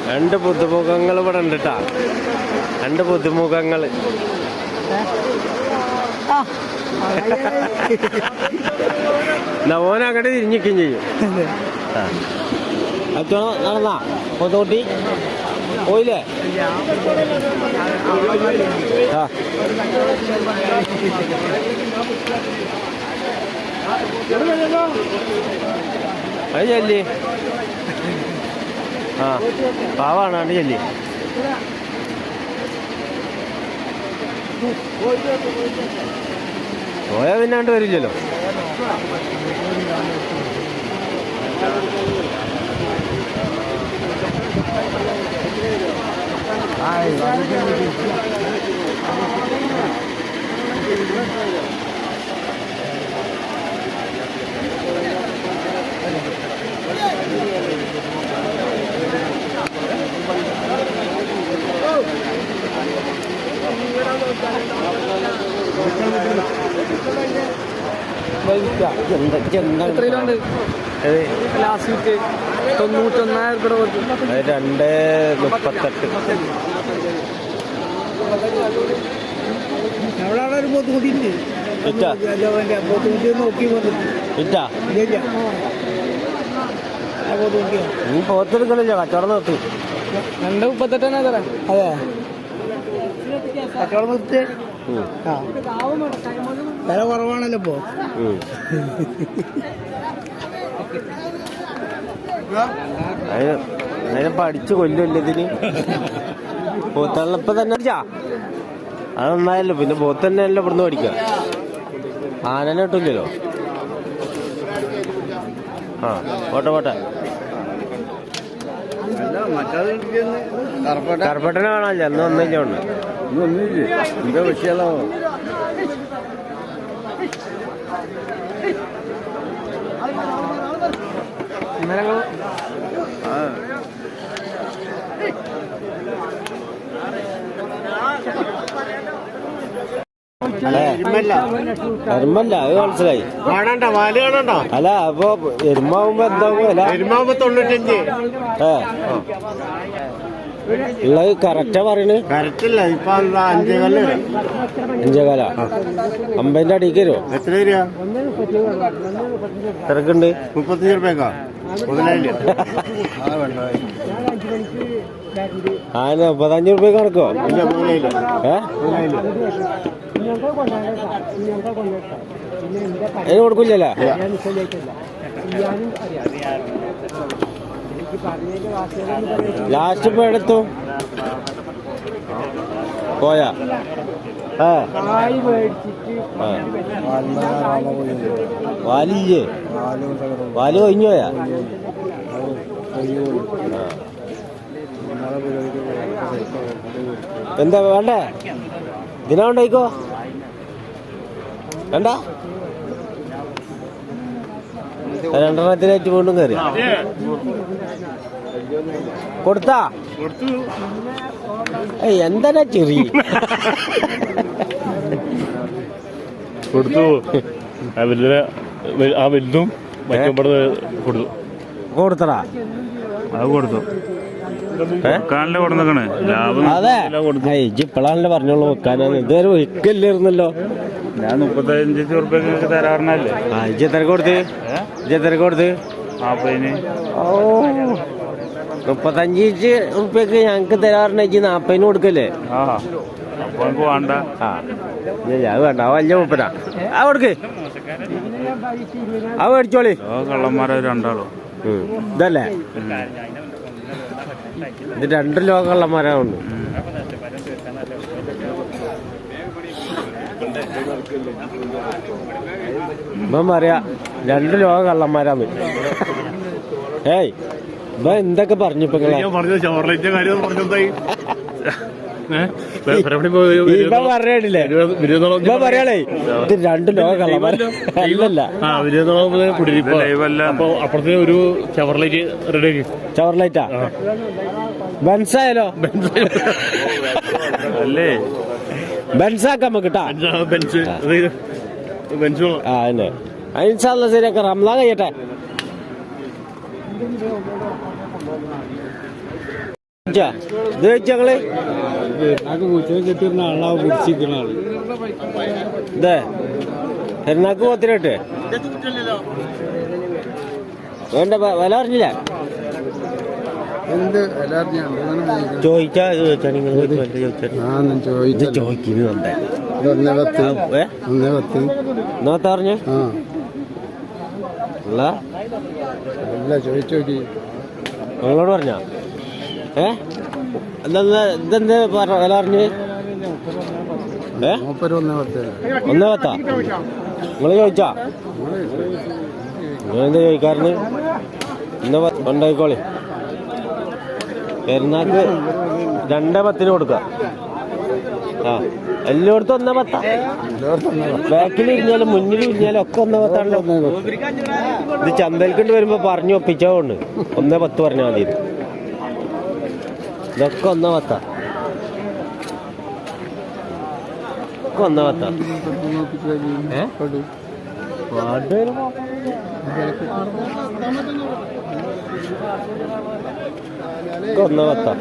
രണ്ട് പുതുമുഖങ്ങൾ ഇവിടെ ഉണ്ട് കേട്ടാ. രണ്ട് പുതുമുഖങ്ങൾ. ഓന അങ്ങോട്ട് തിരിഞ്ഞിക്കുകയും ചെയ്യും. അച്ഛനോ നടന്നാ പൊത്തോട്ടി പോയില്ലേ? അത് ചെല്ലി. ആ പാവാണ് അത് ചെല്ലി. പോയാ പിന്നാണ്ട് വരില്ലല്ലോ. ലാസ്റ്റ് 91,000 അവിടെ ഒരു പോത്തുകുട്ടിയുണ്ട്. നീ പോത്തെടുക്കണില്ല, കച്ചവടം നിർത്തി. 2,38 തരാം. അതെ കച്ചവടം നിർത്തി. വില കുറവാണല്ലോ ഇപ്പോ. അതിനെ പഠിച്ചു കൊല്ലുമല്ലോ ഇതിന്. പോത്തള്ളപ്പ തന്നെ അത് നന്നായല്ലോ. പിന്നെ പോത്ത് തന്നെയല്ലോ ഇവിടുന്ന് പഠിക്കുക. ആനനെ കിട്ടില്ലല്ലോ. ആ പോട്ടെ പോട്ടെ. കറുപ്പട്ടനെ കാണാനില്ല. അന്ന് ഒന്നില്ല ഉണ്ട്. എന്താ വിഷയല്ലോ. എരുമല്ല, അത് മനസ്സിലായി. അല്ല അപ്പൊ എരുമാവുമ്പോ എന്താകും? ഉള്ളത് കറക്റ്റാ പറയണ്. കറക്റ്റില്ല. ഇപ്പൊ 5,500. 50ന്റെ അടിക്ക് വരുമോ? എത്ര രൂപ തിരക്കുണ്ട്? 35 രൂപ. ആന 35 രൂപ കണക്കോ? അതിന് കൊടുക്കില്ലല്ലോ. ലാസ്റ്റ് ഇപ്പൊ എടുത്തു പോയാ? വാലില്ലേ? വാല് കഴിഞ്ഞു പോയാ? എന്താ വേണ്ടേ? ഇതിനാണ്ടായിക്കോ വേണ്ട. 2 വീണ്ടും കയറി കൊടുത്താ? എന്താ ചെറിയ കൊടുത്തു. ആ വലുതും കൊടുത്തടാ. അത് കൊടുത്തു. അതെ ഇപ്പോഴാണല്ലോ പറഞ്ഞോളൂ വെക്കാനാണ്. ഇതുവരെ വെക്കല്ലായിരുന്നല്ലോ. ഞാൻ 35 രൂപയ്ക്ക് തരാറിനല്ലേ. എത്ര കൊടുത്ത്? 40 35 റുപ്യക്ക് ഞങ്ങക്ക് തരാറിന് 40 കൊടുക്കല്ലേ? വേണ്ട. അത് വേണ്ട. വലിയ മുപ്പനാ. ആ കൊടുക്ക്. അത് മേടിച്ചോളി. കള്ളന്മാരെ രണ്ടാളോ ഇതല്ലേ? ഇത് 2 ലോക കള്ളന്മാരാണ്. ഇപ്പം പറയാ 2 ലോക കള്ളന്മാരാന്ന്. ഏയ് ഇപ്പൊ എന്തൊക്കെ പറഞ്ഞു? ഇപ്പൊ പറഞ്ഞില്ലേ? ഇപ്പൊ പറയാളേ ഇത് 2 ലോക കള്ളന്മാരല്ല. അപ്പുറത്തിന് ഒരു ചവർലൈറ്റ് റെഡി. ചവർലൈറ്റാ? ബെൻസായാലോ? അല്ലേ ബെൻസാക്കാം നമുക്ക് കേട്ടാ. ആ അല്ലേ ഇൻഷാല്ലാ ശരിയാക്കാം. റംലാൻ കഴിയട്ടെ. ചോദിച്ചാ ഇത് ചോദിച്ചങ്ങള് കിട്ടിയിരുന്ന ആളാവ് പിടിച്ചിരിക്കുന്ന ആള് ഇതേ പെരുന്നാക്ക് പോത്തിനട്ടെ വേണ്ട വില അറിഞ്ഞില്ല എന്ത് എല്ലാവരും ചോദിച്ചാ ചോദിച്ചാ നിങ്ങൾ ചോദിക്കുന്നു എന്നാ പറഞ്ഞേ അല്ല ചോദിച്ചു നോക്കി നിങ്ങളോട് പറഞ്ഞോ ഇതെന്ത് വില അറിഞ്ഞ് മൂപ്പര് 1.10 1.10 നിങ്ങൾ ചോദിച്ചാ നിങ്ങളെന്താ ചോദിക്കാറുണ്ട് ഇന്ന് കൊണ്ടായിക്കോളി പെരുന്നാക്ക് 2.10 കൊടുക്കുക ആ എല്ലായിടത്തും 1.10 ബാക്കിൽ ഇരിഞ്ഞാലും മുന്നിൽ ഇരിഞ്ഞാലും ഒക്കെ 1.10 ഇത് ചന്തൽക്കൊണ്ട് വരുമ്പോ പറഞ്ഞു ഒപ്പിച്ചോണ്ട് 1.10 പറഞ്ഞാൽ മതി ഇതൊക്കെ 1.10 ഒക്കെ 1.10 1.10